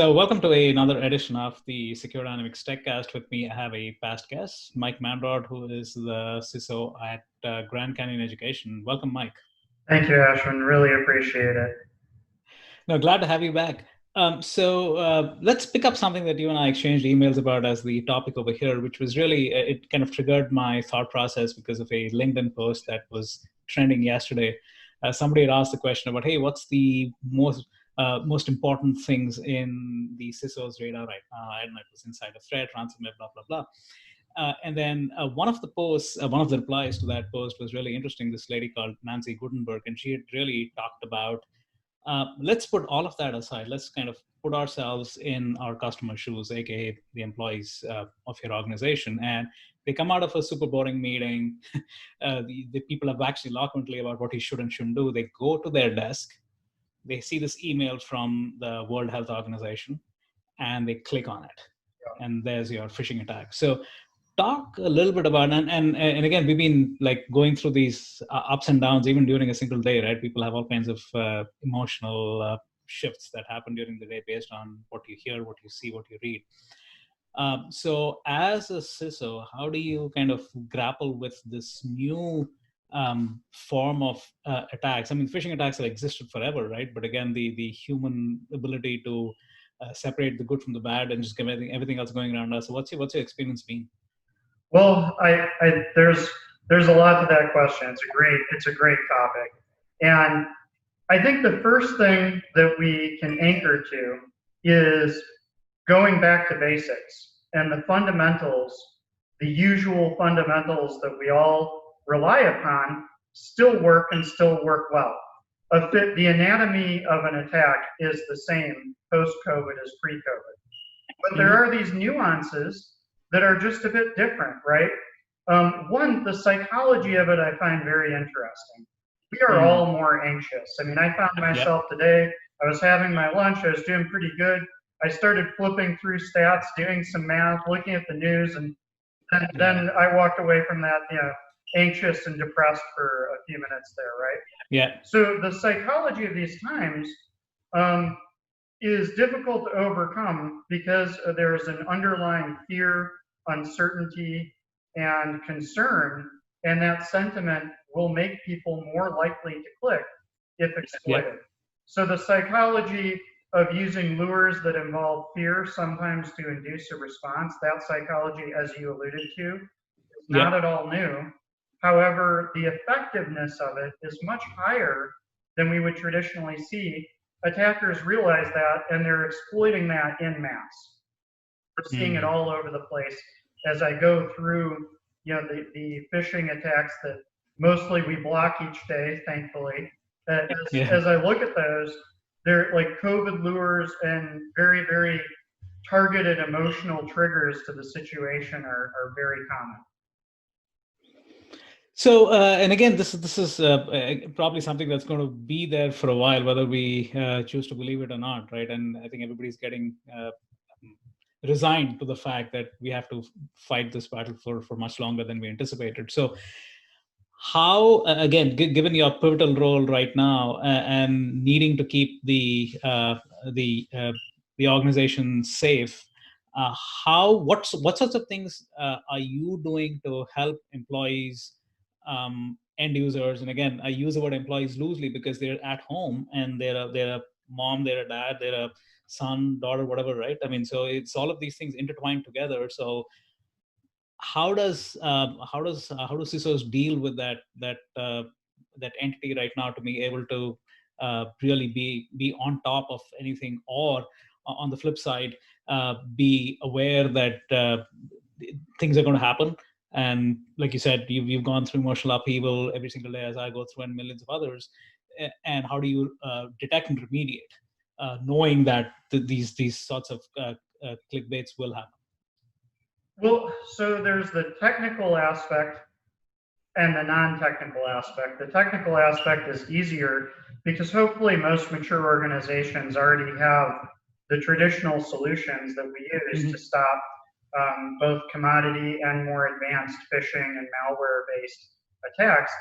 So welcome to another edition of the Secure Dynamics TechCast. With me, I have a past guest, Mike Manrod, who is the CISO at Grand Canyon Education. Welcome, Mike. Thank you, Ashwin. Really appreciate it. No, glad to have you back. Let's pick up something that you and I exchanged emails about as the topic over here, which was really, it kind of triggered my thought process because of a LinkedIn post that was trending yesterday. Somebody had asked the question about, hey, what's the most important things in the CISO's radar right now? I don't know, it was insider threat, ransomware, blah, blah, blah. And then one of the posts, one of the replies to that post was really interesting. This lady called Nancy Gutenberg, and she had really talked about, let's put all of that aside. Let's kind of put ourselves in our customer shoes, aka the employees of your organization. And they come out of a super boring meeting. The people have actually eloquently about what you should and shouldn't do. They go to their desk, they see this email from the World Health Organization, and they click on it. And there's your phishing attack. So talk a little bit about, and again, we've been like going through these ups and downs even during a single day, right? People have all kinds of emotional shifts that happen during the day based on what you hear, what you see, what you read. So as a CISO, how do you kind of grapple with this new form of attacks? I mean, phishing attacks have existed forever, right? But again, the human ability to separate the good from the bad and just give everything else going around us. So what's your experience been? Well, there's a lot to that question. It's a great topic, and I think the first thing that we can anchor to is going back to basics and the fundamentals, the usual fundamentals that we all rely upon still work and still work well. The anatomy of an attack is the same post-COVID as pre-COVID. But there are these nuances that are just a bit different, right? One, the psychology of it I find very interesting. We are all more anxious. I mean, I found myself today, I was having my lunch, I was doing pretty good. I started flipping through stats, doing some math, looking at the news, and then I walked away from that, anxious and depressed for a few minutes there, right? Yeah. So the psychology of these times is difficult to overcome because there's an underlying fear, uncertainty, and concern, and that sentiment will make people more likely to click if exploited. So the psychology of using lures that involve fear sometimes to induce a response, that psychology, as you alluded to, is not at all new. However, the effectiveness of it is much higher than we would traditionally see. Attackers realize that, and they're exploiting that in mass. We're seeing it all over the place. As I go through, the phishing attacks that mostly we block each day, thankfully. As I look at those, they're like COVID lures and very, very targeted emotional triggers to the situation are very common. So, and again, this is probably something that's going to be there for a while, whether we choose to believe it or not, right? And I think everybody's getting resigned to the fact that we have to fight this battle for much longer than we anticipated. So, how, again, given your pivotal role right now and needing to keep the organization safe, what sorts of things are you doing to help employees? End users, and again, I use the word employees loosely because they're at home and they're a mom, they're a dad, they're a son, daughter, whatever, right? I mean, so it's all of these things intertwined together. So how do CISOs deal with that entity right now to be able to really be on top of anything, or on the flip side, be aware that things are going to happen? And like you said, you've gone through emotional upheaval every single day, as I go through, and millions of others. And how do you detect and remediate, knowing that these sorts of clickbaits will happen? Well, so there's the technical aspect and the non-technical aspect. The technical aspect is easier because hopefully most mature organizations already have the traditional solutions that we use to stop both commodity and more advanced phishing and malware-based attacks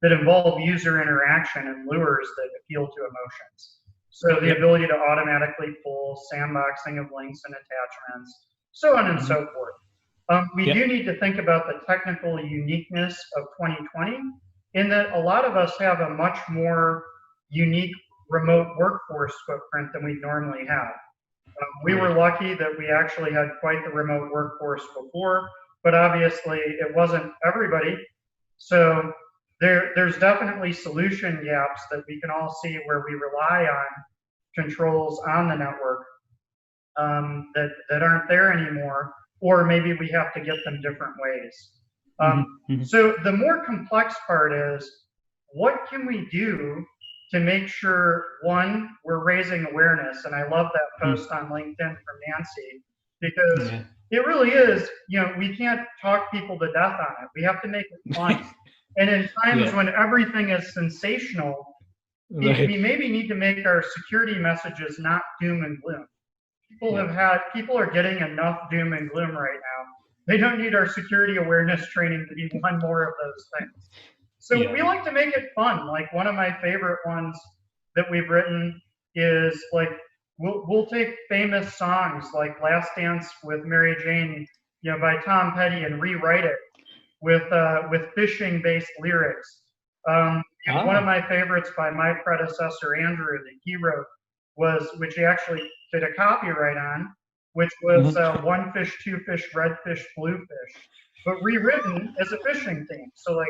that involve user interaction and lures that appeal to emotions. So the ability to automatically pull, sandboxing of links and attachments, so on and so forth. We do need to think about the technical uniqueness of 2020 in that a lot of us have a much more unique remote workforce footprint than we normally have. We were lucky that we actually had quite the remote workforce before, but obviously it wasn't everybody. So there's definitely solution gaps that we can all see where we rely on controls on the network that aren't there anymore, or maybe we have to get them different ways. So the more complex part is, what can we do to make sure, one, we're raising awareness? And I love that post on LinkedIn from Nancy, because it really is, we can't talk people to death on it. We have to make it fun. And in times when everything is sensational, we maybe need to make our security messages not doom and gloom. People are getting enough doom and gloom right now. They don't need our security awareness training to be one more of those things. So we like to make it fun. Like, one of my favorite ones that we've written is like, we'll take famous songs like Last Dance with Mary Jane, by Tom Petty, and rewrite it with phishing based lyrics. One of my favorites by my predecessor, Andrew, that he wrote which he actually did a copyright on, which was one fish, two fish, red fish, blue fish, but rewritten as a phishing theme. So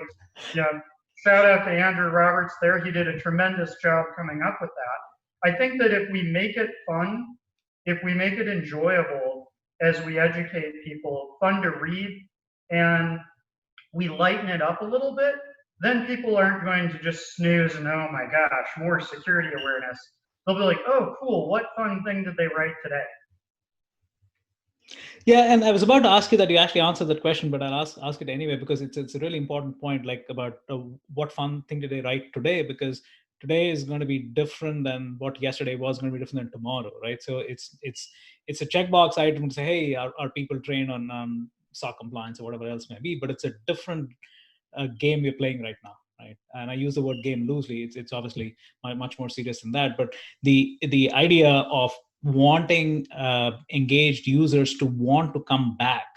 shout out to Andrew Roberts there. He did a tremendous job coming up with that. I think that if we make it fun, if we make it enjoyable as we educate people, fun to read, and we lighten it up a little bit, then people aren't going to just snooze and, oh my gosh, more security awareness. They'll be like, oh, cool, what fun thing did they write today? Yeah, and I was about to ask you that. You actually answered that question, but I'll ask it anyway, because it's a really important point, like about what fun thing did they write today, because today is going to be different than what yesterday was going to be different than tomorrow, right? So it's a checkbox item to say, hey, are people trained on SOC compliance or whatever else may be, but it's a different game we're playing right now. Right. And I use the word game loosely. It's obviously much more serious than that. But the idea of wanting engaged users to want to come back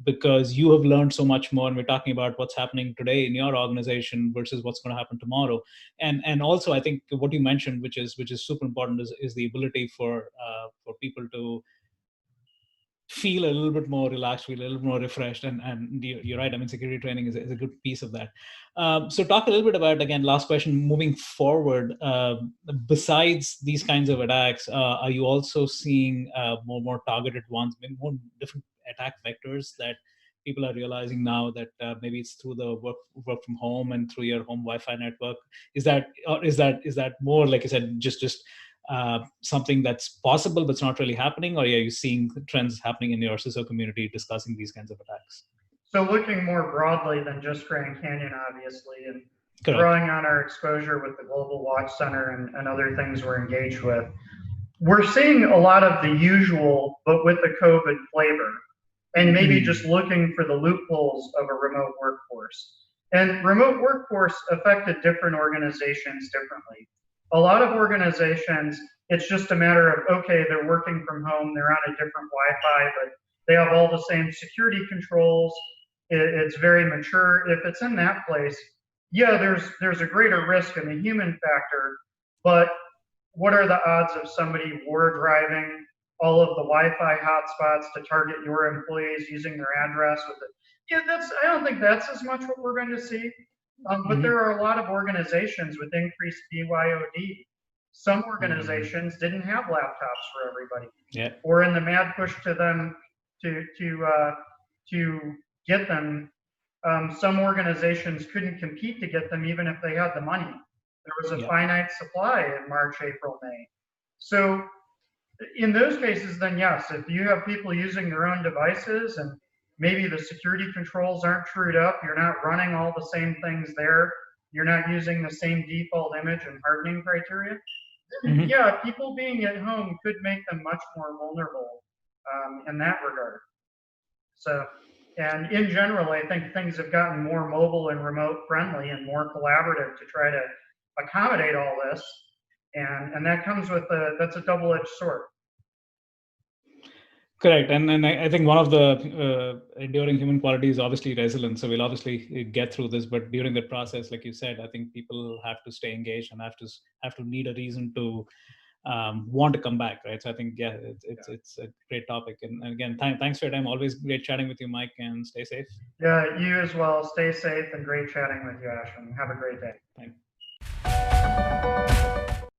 because you have learned so much more, and we're talking about what's happening today in your organization versus what's going to happen tomorrow. And also, I think what you mentioned, which is super important, is the ability for people to feel a little bit more relaxed, feel a little more refreshed, and you're right. I mean, security training is a good piece of that. So talk a little bit about, again, last question, moving forward, besides these kinds of attacks, are you also seeing more targeted ones, more different attack vectors that people are realizing now that maybe it's through the work from home and through your home Wi-Fi network? Is that more, like I said, just something that's possible but it's not really happening, or are you seeing trends happening in your CISO community discussing these kinds of attacks? So looking more broadly than just Grand Canyon, obviously, and drawing on our exposure with the Global Watch Center and other things we're engaged with, we're seeing a lot of the usual, but with the COVID flavor, and maybe just looking for the loopholes of a remote workforce. And remote workforce affected different organizations differently. A lot of organizations, it's just a matter of, okay, they're working from home, they're on a different Wi-Fi, but they have all the same security controls. It's very mature. If it's in that place, yeah, there's a greater risk in the human factor, but what are the odds of somebody war driving all of the Wi-Fi hotspots to target your employees using their address with it? Yeah, I don't think that's as much what we're going to see. But there are a lot of organizations with increased BYOD. Some organizations didn't have laptops for everybody. Yeah. Or in the mad push to them to get them, some organizations couldn't compete to get them even if they had the money. There was a finite supply in March, April, May. So in those cases, then yes, if you have people using their own devices and maybe the security controls aren't trued up, you're not running all the same things there, you're not using the same default image and hardening criteria, yeah, people being at home could make them much more vulnerable in that regard. So, and in general, I think things have gotten more mobile and remote friendly and more collaborative to try to accommodate all this. And that comes with that's a double-edged sword. Correct. And I think one of the enduring human qualities is obviously resilience. So we'll obviously get through this, but during that process, like you said, I think people have to stay engaged and have to need a reason to want to come back, right? So I think, yeah, it's a great topic. And again, thanks for your time. Always great chatting with you, Mike, and stay safe. Yeah, you as well. Stay safe and great chatting with you, Ashwin. Have a great day. Thanks.